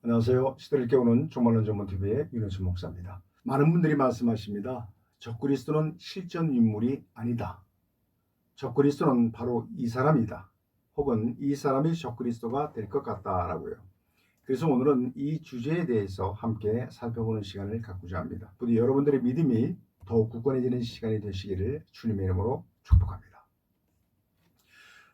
안녕하세요. 시대를 깨우는 종말론 전문TV의 윤호수 목사입니다. 많은 분들이 말씀하십니다. 적그리스도는 실존 인물이 아니다. 적그리스도는 바로 이 사람이다. 혹은 이 사람이 적그리스도가 될 것 같다라고요. 그래서 오늘은 이 주제에 대해서 함께 살펴보는 시간을 갖고자 합니다. 부디 여러분들의 믿음이 더욱 굳건해지는 시간이 되시기를 주님의 이름으로 축복합니다.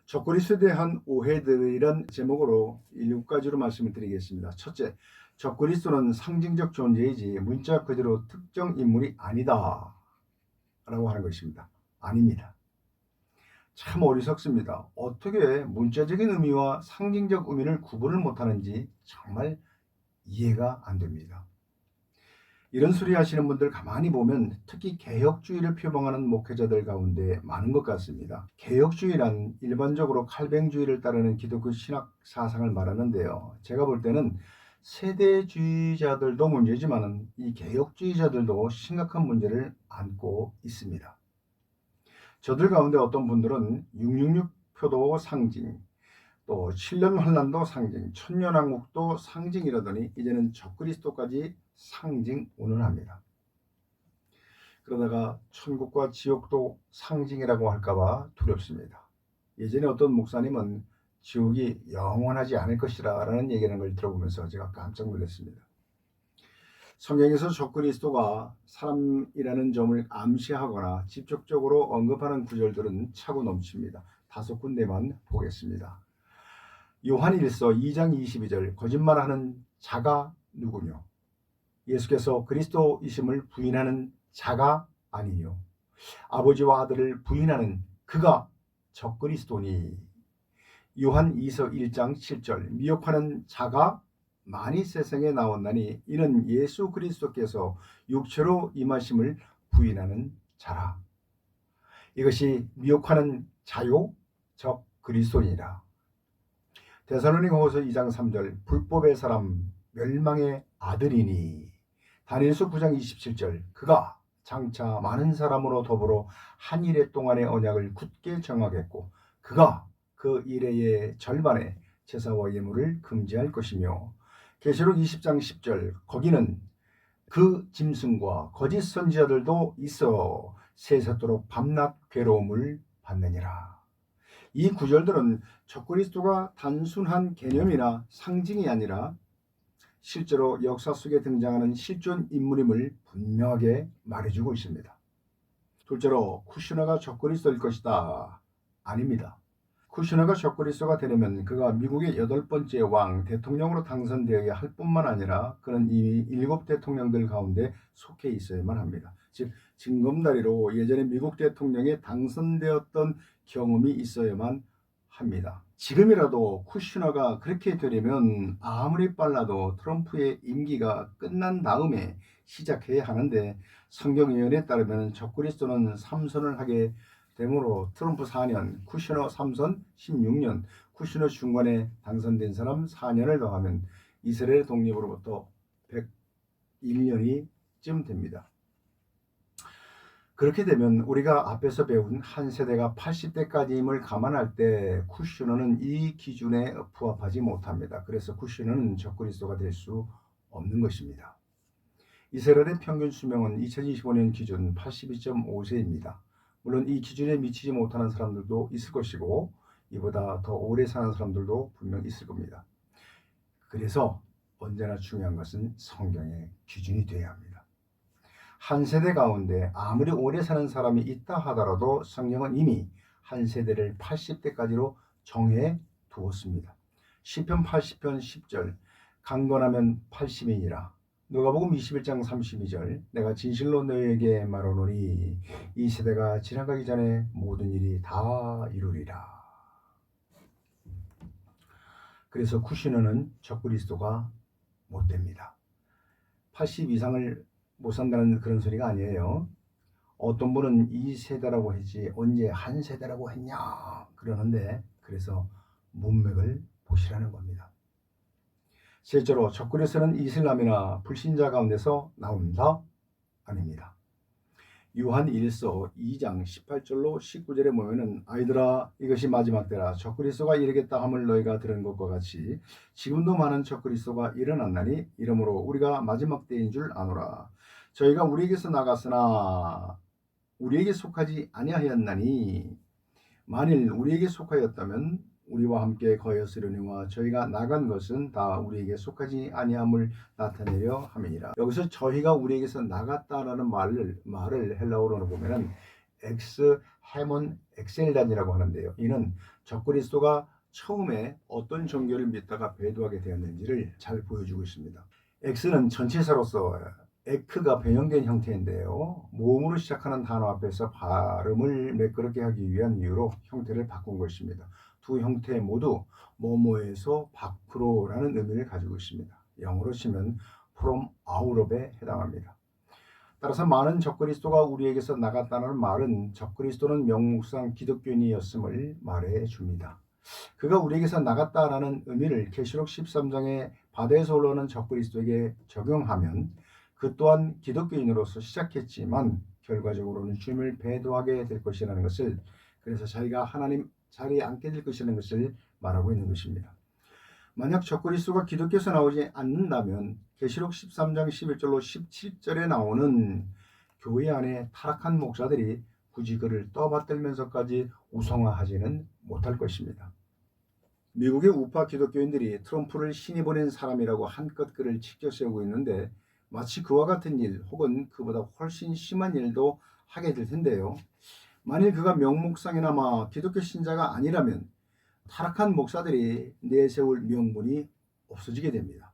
적그리스도에 대한 오해들이란 제목으로 7가지로 말씀을 드리겠습니다. 첫째, 적그리스도는 상징적 존재이지 문자 그대로 특정 인물이 아니다 라고 하는 것입니다. 아닙니다. 참 어리석습니다. 어떻게 문자적인 의미와 상징적 의미를 구분을 못하는지 정말 이해가 안 됩니다. 이런 소리 하시는 분들 가만히 보면 특히 개혁주의를 표방하는 목회자들 가운데 많은 것 같습니다. 개혁주의란 일반적으로 칼뱅주의를 따르는 기독교 신학 사상을 말하는데요. 제가 볼 때는 세대주의자들도 문제지만 이 개혁주의자들도 심각한 문제를 안고 있습니다. 저들 가운데 어떤 분들은 666 표도 상징, 또 7년 환란도 상징, 천년왕국도 상징이라더니 이제는 적그리스도까지 상징 운운합니다. 그러다가 천국과 지옥도 상징이라고 할까봐 두렵습니다. 예전에 어떤 목사님은 지옥이 영원하지 않을 것이라 라는 얘기하는 걸 들어보면서 제가 깜짝 놀랐습니다. 성경에서 적그리스도가 사람이라는 점을 암시하거나 직접적으로 언급하는 구절들은 차고 넘칩니다. 5군데만 보겠습니다. 요한일서 2장 22절 거짓말하는 자가 누구뇨? 예수께서 그리스도이심을 부인하는 자가 아니뇨? 아버지와 아들을 부인하는 그가 적그리스도니. 요한 2서 1장 7절 미혹하는 자가 많이 세상에 나온다니 이는 예수 그리스도께서 육체로 임하심을 부인하는 자라. 이것이 미혹하는 자요 적그리스도니라. 데살로니가후서 2장 3절 불법의 사람 멸망의 아들이니. 다니엘서 9장 27절 그가 장차 많은 사람으로 더불어 한 일해 동안의 언약을 굳게 정하겠고 그가 그 일해의 절반에 제사와 예물을 금지할 것이며. 계시록 20장 10절 거기는 그 짐승과 거짓 선지자들도 있어 세세토록 밤낮 괴로움을 받느니라. 이 구절들은 적그리스도가 단순한 개념이나 상징이 아니라 실제로 역사 속에 등장하는 실존 인물임을 분명하게 말해주고 있습니다. 둘째로 쿠시너가 적그리스도일 것이다. 아닙니다. 쿠시너가 적그리스도가 되려면 그가 미국의 8번째 왕 대통령으로 당선되어야 할 뿐만 아니라 그는 이미 7대통령들 가운데 속해 있어야만 합니다. 즉 징검다리로 예전에 미국 대통령에 당선되었던 경험이 있어야만 합니다. 지금이라도 쿠시너가 그렇게 되려면 아무리 빨라도 트럼프의 임기가 끝난 다음에 시작해야 하는데 성경 예언에 따르면 적그리스도는 3선을 하게 되므로 트럼프 4년, 쿠시너 3선 16년, 쿠시너 중간에 당선된 사람 4년을 더하면 이스라엘 독립으로부터 101년이 쯤 됩니다. 그렇게 되면 우리가 앞에서 배운 한 세대가 80대까지임을 감안할 때 쿠시너는 이 기준에 부합하지 못합니다. 그래서 쿠시너는 적그리스도가 될 수 없는 것입니다. 이스라엘의 평균 수명은 2025년 기준 82.5세입니다. 물론 이 기준에 미치지 못하는 사람들도 있을 것이고 이보다 더 오래 사는 사람들도 분명 있을 겁니다. 그래서 언제나 중요한 것은 성경의 기준이 되어야 합니다. 한 세대 가운데 아무리 오래 사는 사람이 있다 하더라도 성경은 이미 한 세대를 80대까지로 정해 두었습니다. 시편 80편 10절 강건하면 80이니라. 누가복음 21장 32절 내가 진실로 너희에게 말하노니 이 세대가 지나가기 전에 모든 일이 다 이루리라. 그래서 쿠시너는 적그리스도가 못됩니다. 80 이상을 못 산다는 그런 소리가 아니에요. 어떤 분은 이 세대라고 했지 언제 한 세대라고 했냐 그러는데 그래서 문맥을 보시라는 겁니다. 실제로 적그리스도는 이슬람이나 불신자 가운데서 나온다? 아닙니다. 요한 1서 2장 18절로 19절에 보면은 아이들아 이것이 마지막 때라 적그리스도가 이르겠다 함을 너희가 들은 것과 같이 지금도 많은 적그리스도가 일어났나니 이러므로 우리가 마지막 때인 줄 아노라. 저희가 우리에게서 나갔으나 우리에게 속하지 아니하였나니 만일 우리에게 속하였다면 우리와 함께 거였으려니와 저희가 나간 것은 다 우리에게 속하지 아니함을 나타내려 함이니라. 여기서 저희가 우리에게서 나갔다라는 말을 헬라어로 보면은 엑스 헤몬 엑셀단이라고 하는데요. 이는 적그리스도가 처음에 어떤 종교를 믿다가 배도하게 되었는지를 잘 보여주고 있습니다. X는 전치사로서 에크가 변형된 형태인데요. 모음으로 시작하는 단어 앞에서 발음을 매끄럽게 하기 위한 이유로 형태를 바꾼 것입니다. 두 형태 모두 뭐뭐에서 밖으로라는 의미를 가지고 있습니다. 영어로 치면 from out of에 해당합니다. 따라서 많은 적그리스도가 우리에게서 나갔다는 말은 적그리스도는 명목상 기독교인이었음을 말해 줍니다. 그가 우리에게서 나갔다라는 의미를 계시록 13장의 바다에서 올라오는 적그리스도에게 적용하면 그 또한 기독교인으로서 시작했지만 결과적으로는 주님을 배도하게 될 것이라는 것을, 그래서 자기가 하나님 자리에 앉게 될 것이라는 것을 말하고 있는 것입니다. 만약 적그리스도가 기독교에서 나오지 않는다면 계시록 13장 11절로 17절에 나오는 교회 안에 타락한 목사들이 굳이 그를 떠받들면서까지 우성화하지는 못할 것입니다. 미국의 우파 기독교인들이 트럼프를 신이 보낸 사람이라고 한껏 그를 치켜 세우고 있는데 마치 그와 같은 일 혹은 그보다 훨씬 심한 일도 하게 될 텐데요. 만일 그가 명목상이나마 기독교 신자가 아니라면 타락한 목사들이 내세울 명분이 없어지게 됩니다.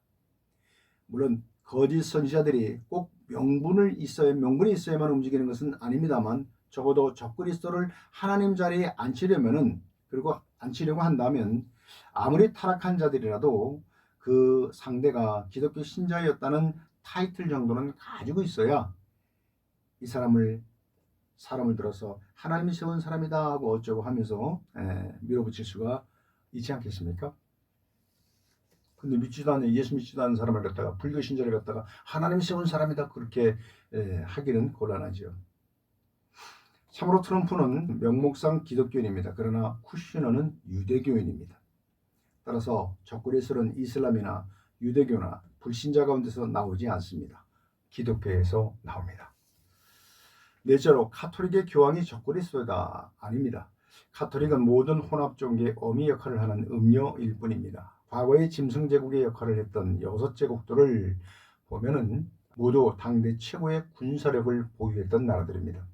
물론 거짓 선지자들이 꼭 명분이 있어야만 움직이는 것은 아닙니다만 적어도 적그리스도를 하나님 자리에 그리고 앉히려고 한다면 아무리 타락한 자들이라도 그 상대가 기독교 신자였다는 타이틀 정도는 가지고 있어야 이 사람을 들어서 하나님이 세운 사람이다 하고 어쩌고 하면서 밀어붙일 수가 있지 않겠습니까? 근데 예수 믿지도 않는 사람을 갖다가 불교 신자를 갖다가 하나님이 세운 사람이다 그렇게 하기는 곤란하죠. 참으로 트럼프는 명목상 기독교인입니다. 그러나 쿠시너는 유대교인입니다. 따라서 적그리스도는 이슬람이나 유대교나 불신자 가운데서 나오지 않습니다. 기독교에서 나옵니다. 넷째로 카톨릭의 교황이 적그리스도다. 아닙니다. 카톨릭은 모든 혼합 종교의 어미 역할을 하는 음료일 뿐입니다. 과거의 짐승 제국의 역할을 했던 6제국들을 보면은 모두 당대 최고의 군사력을 보유했던 나라들입니다.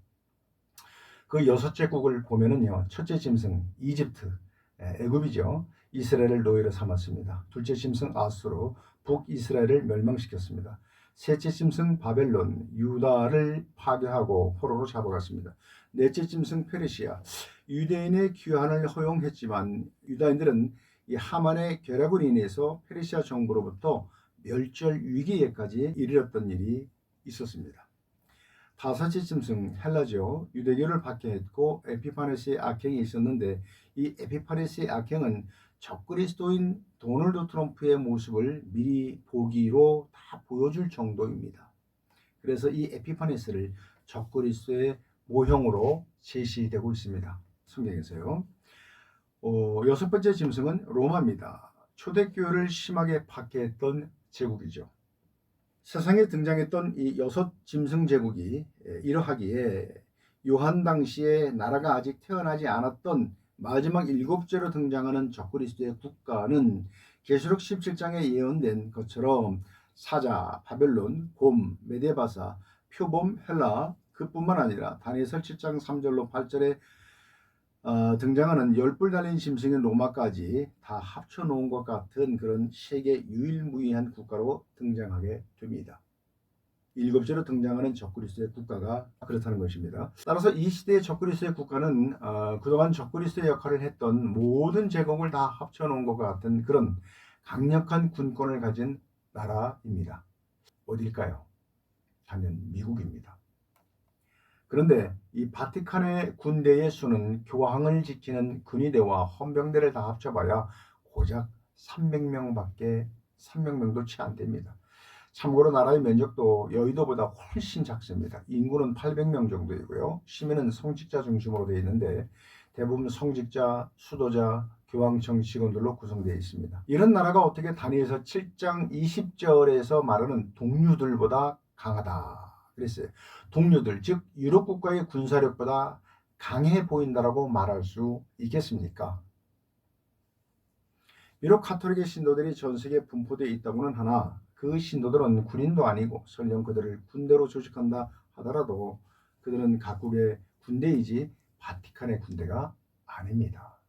그 6제국을 보면은요, 첫째 짐승 이집트, 애굽이죠. 이스라엘을 노예로 삼았습니다. 둘째 짐승 아수르, 북이스라엘을 멸망시켰습니다. 셋째 짐승 바벨론, 유다를 파괴하고 포로로 잡아갔습니다. 넷째 짐승 페르시아, 유대인의 귀환을 허용했지만 유다인들은 이 하만의 결합으로 인해서 페르시아 정부로부터 멸절 위기에까지 이르렀던 일이 있었습니다. 다섯째 짐승 헬라죠. 유대교를 박해했고 에피파네스의 악행이 있었는데 이 에피파네스의 악행은 적그리스도인 도널드 트럼프의 모습을 미리 보기로 다 보여줄 정도입니다. 그래서 이 에피파네스를 적그리스도의 모형으로 제시되고 있습니다. 성경에서요. 여섯 번째 짐승은 로마입니다. 초대교회를 심하게 박해했던 제국이죠. 세상에 등장했던 이 6짐승 제국이 이러하기에 요한 당시에 나라가 아직 태어나지 않았던 마지막 7제로 등장하는 적그리스도의 국가는 계시록 17장에 예언된 것처럼 사자, 바벨론, 곰, 메데바사, 표범, 헬라, 그뿐만 아니라 다니엘서 7장 3절로 8절에 등장하는 10뿔 달린 짐승인 로마까지 다 합쳐놓은 것 같은 그런 세계 유일무이한 국가로 등장하게 됩니다. 7제로 등장하는 적그리스도의 국가가 그렇다는 것입니다. 따라서 이 시대의 적그리스도의 국가는 그동안 적그리스도의 역할을 했던 모든 제국을 다 합쳐놓은 것 같은 그런 강력한 군권을 가진 나라입니다. 어딜까요? 단연 미국입니다. 그런데 이 바티칸의 군대의 수는 교황을 지키는 군의대와 헌병대를 다 합쳐봐야 고작 300명도 채 안 됩니다. 참고로 나라의 면적도 여의도보다 훨씬 작습니다. 인구는 800명 정도이고요. 시민은 성직자 중심으로 되어 있는데 대부분 성직자, 수도자, 교황청 직원들로 구성되어 있습니다. 이런 나라가 어떻게 다니엘서 7장 20절에서 말하는 동류들보다 강하다 그랬어요. 동류들, 즉 유럽 국가의 군사력보다 강해 보인다라고 말할 수 있겠습니까? 비록 가톨릭의 신도들이 전 세계에 분포되어 있다고는 하나 그 신도들은 군인도 아니고 설령 그들을 군대로 조직한다 하더라도 그들은 각국의 군대이지 바티칸의 군대가 아닙니다.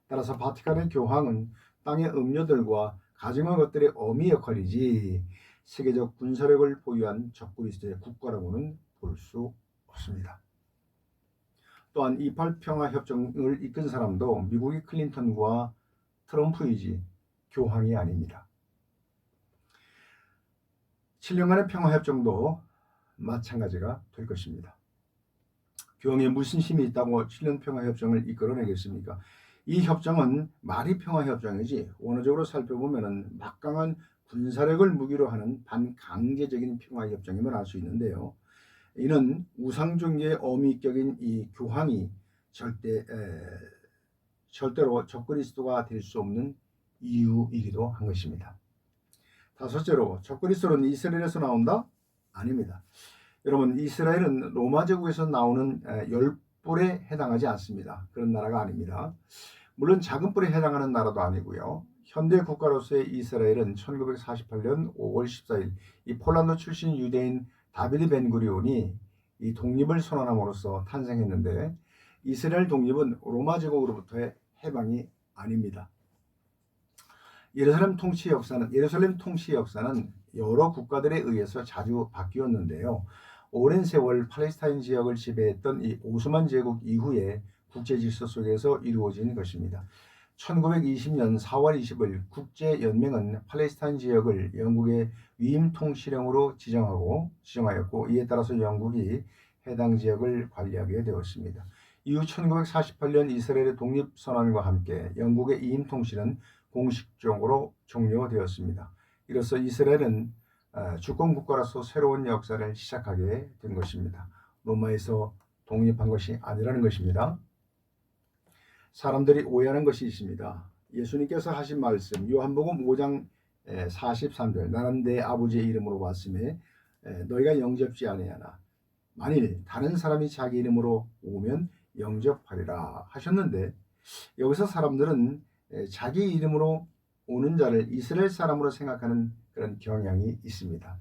따라서 바티칸의 교황은 땅의 음료들과 가정의 것들의 어미 역할이지 세계적 군사력을 보유한 적그리스도의 국가라고는 볼 수 없습니다. 또한 28 평화협정을 이끈 사람도 미국의 클린턴과 트럼프이지 교황이 아닙니다. 7년간의 평화협정도 마찬가지가 될 것입니다. 교황에 무슨 힘이 있다고 7년 평화협정을 이끌어내겠습니까? 이 협정은 말이 평화협정이지 원어적으로 살펴보면 막강한 군사력을 무기로 하는 반강제적인 평화협정임을 알 수 있는데요. 이는 우상종교의 어미격인 이 교황이 절대로 적그리스도가 될 수 없는 이유이기도 한 것입니다. 다섯째로 적그리스도는 이스라엘에서 나온다? 아닙니다. 여러분 이스라엘은 로마 제국에서 나오는 열뿔에 해당하지 않습니다. 그런 나라가 아닙니다. 물론 작은 뿔에 해당하는 나라도 아니고요. 현대 국가로서의 이스라엘은 1948년 5월 14일 이 폴란드 출신 유대인 다비드 벤구리온이 이 독립을 선언함으로써 탄생했는데 이스라엘 독립은 로마 제국으로부터의 해방이 아닙니다. 예루살렘 통치 역사는 여러 국가들에 의해서 자주 바뀌었는데요. 오랜 세월 팔레스타인 지역을 지배했던 이 오스만 제국 이후에 국제 질서 속에서 이루어진 것입니다. 1920년 4월 20일 국제연맹은 팔레스타인 지역을 영국의 위임 통치령으로 지정하였고 이에 따라서 영국이 해당 지역을 관리하게 되었습니다. 이후 1948년 이스라엘의 독립선언과 함께 영국의 이임 통치는 공식적으로 종료되었습니다. 이로써 이스라엘은 주권 국가로서 새로운 역사를 시작하게 된 것입니다. 로마에서 독립한 것이 아니라는 것입니다. 사람들이 오해하는 것이 있습니다. 예수님께서 하신 말씀 요한복음 5장 43절 나는 내 아버지의 이름으로 왔음에 너희가 영접지 아니하나 만일 다른 사람이 자기 이름으로 오면 영접하리라 하셨는데 여기서 사람들은 자기 이름으로 오는 자를 이스라엘 사람으로 생각하는 그런 경향이 있습니다.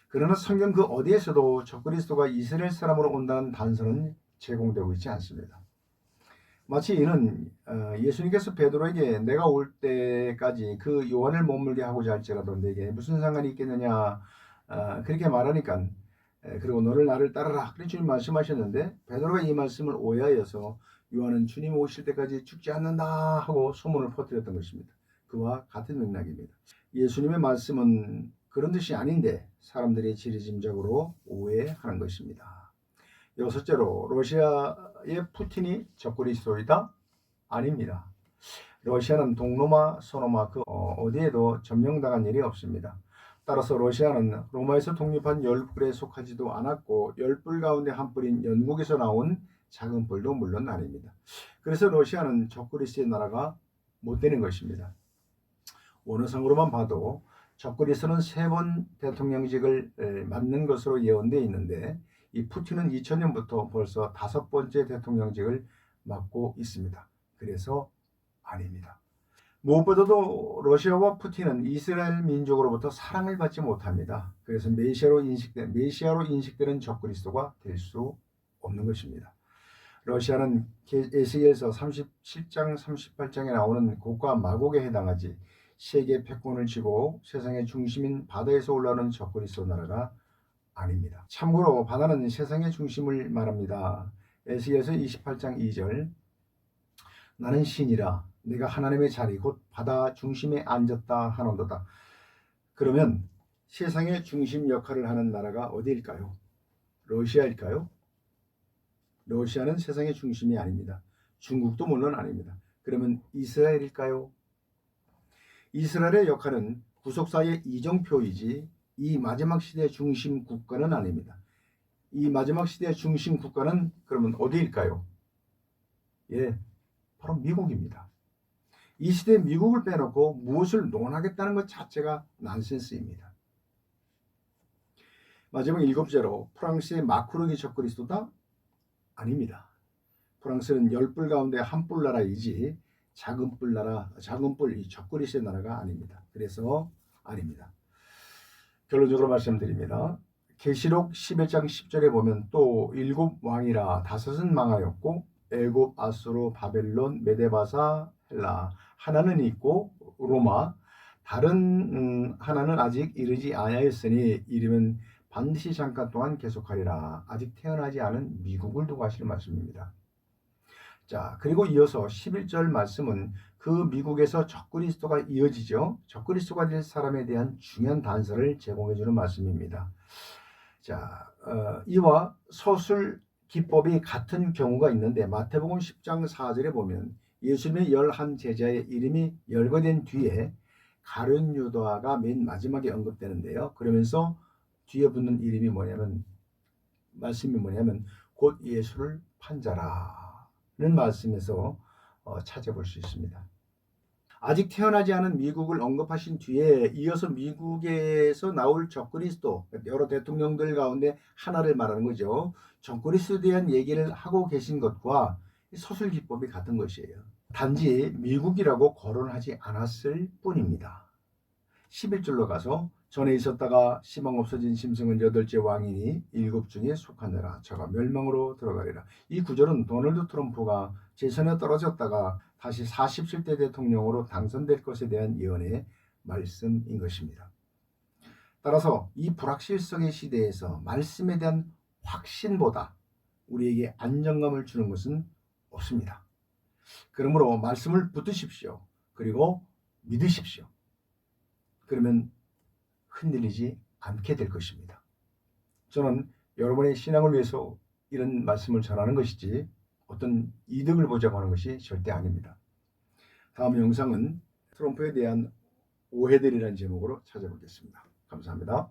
그러나 성경 그 어디에서도 적그리스도가 이스라엘 사람으로 온다는 단서는 제공되고 있지 않습니다. 마치 이는 예수님께서 베드로에게 내가 올 때까지 그 요한을 머물게 하고자 할지라도 내게 무슨 상관이 있겠느냐 그렇게 말하니까 그리고 너를 나를 따르라 그렇게 주님 말씀하셨는데 베드로가 이 말씀을 오해하여서 요한은 주님 오실 때까지 죽지 않는다 하고 소문을 퍼뜨렸던 것입니다. 그와 같은 맥락입니다. 예수님의 말씀은 그런 뜻이 아닌데 사람들이 지리짐작으로 오해하는 것입니다. 여섯째로 러시아의 푸틴이 적그리스도이다? 아닙니다. 러시아는 동로마, 서로마 그 어디에도 점령당한 일이 없습니다. 따라서 러시아는 로마에서 독립한 열뿔에 속하지도 않았고 열뿔 가운데 한 뿔인 영국에서 나온 작은 뿔도 물론 아닙니다. 그래서 러시아는 적그리스도의 나라가 못 되는 것입니다. 원어상으로만 봐도 적그리스도는 3번 대통령직을 맡는 것으로 예언되어 있는데 이 푸틴은 2000년부터 벌써 5번째 대통령직을 맡고 있습니다. 그래서 아닙니다. 무엇보다도 러시아와 푸틴은 이스라엘 민족으로부터 사랑을 받지 못합니다. 그래서 메시아로 인식되는 적그리스도가 될 수 없는 것입니다. 러시아는 에스겔서 37장 38장에 나오는 곡과 마곡에 해당하지 세계 패권을 쥐고 세상의 중심인 바다에서 올라오는 적그리스도 나라가 아닙니다. 참고로 바다는 세상의 중심을 말합니다. 에스겔서 28장 2절 나는 신이라 내가 하나님의 자리 곧 바다 중심에 앉았다 하노도다. 그러면 세상의 중심 역할을 하는 나라가 어디일까요? 러시아일까요? 러시아는 세상의 중심이 아닙니다. 중국도 물론 아닙니다. 그러면 이스라엘일까요? 이스라엘의 역할은 구속사의 이정표이지 이 마지막 시대의 중심 국가는 아닙니다. 이 마지막 시대의 중심 국가는 그러면 어디일까요? 예, 바로 미국입니다. 이 시대에 미국을 빼놓고 무엇을 논하겠다는 것 자체가 난센스입니다. 마지막 7제로 프랑스의 마크롱이 적그리스도다? 아닙니다. 프랑스는 10뿔 가운데 한 뿔 나라이지 작은 뿔 나라, 작은 뿔 이 적그리스도의 나라가 아닙니다. 그래서 아닙니다. 결론적으로 말씀드립니다. 계시록 11장 10절에 보면 또 7왕이라 5은 망하였고 애굽, 아수르, 바벨론, 메데바사, 헬라 하나는 있고 로마 다른 하나는 아직 이르지 아니하였으니 이름은 반드시 잠깐 동안 계속하리라. 아직 태어나지 않은 미국을 두고 하시는 말씀입니다. 자, 그리고 이어서 11절 말씀은 그 미국에서 적그리스도가 이어지죠. 적그리스도가 될 사람에 대한 중요한 단서를 제공해 주는 말씀입니다. 자, 이와 서술 기법이 같은 경우가 있는데 마태복음 10장 4절에 보면 예수님의 11 제자의 이름이 열거된 뒤에 가룟 유다가 맨 마지막에 언급되는데요. 그러면서 뒤에 붙는 이름이 말씀이 뭐냐면 곧 예수를 판 자라는 말씀에서 찾아볼 수 있습니다. 아직 태어나지 않은 미국을 언급하신 뒤에 이어서 미국에서 나올 적그리스도, 여러 대통령들 가운데 하나를 말하는 거죠. 적그리스도에 대한 얘기를 하고 계신 것과 서술 기법이 같은 것이에요. 단지 미국이라고 거론하지 않았을 뿐입니다. 11절로 가서 전에 있었다가 시방 없어진 심승은 8째 왕이니 7 중에 속하느라 저가 멸망으로 들어가리라. 이 구절은 도널드 트럼프가 재선에 떨어졌다가 다시 47대 대통령으로 당선될 것에 대한 예언의 말씀인 것입니다. 따라서 이 불확실성의 시대에서 말씀에 대한 확신보다 우리에게 안정감을 주는 것은 없습니다. 그러므로 말씀을 붙드십시오. 그리고 믿으십시오. 그러면 흔들리지 않게 될 것입니다. 저는 여러분의 신앙을 위해서 이런 말씀을 전하는 것이지 어떤 이득을 보자고 하는 것이 절대 아닙니다. 다음 영상은 트럼프에 대한 오해들이라는 제목으로 찾아보겠습니다. 감사합니다.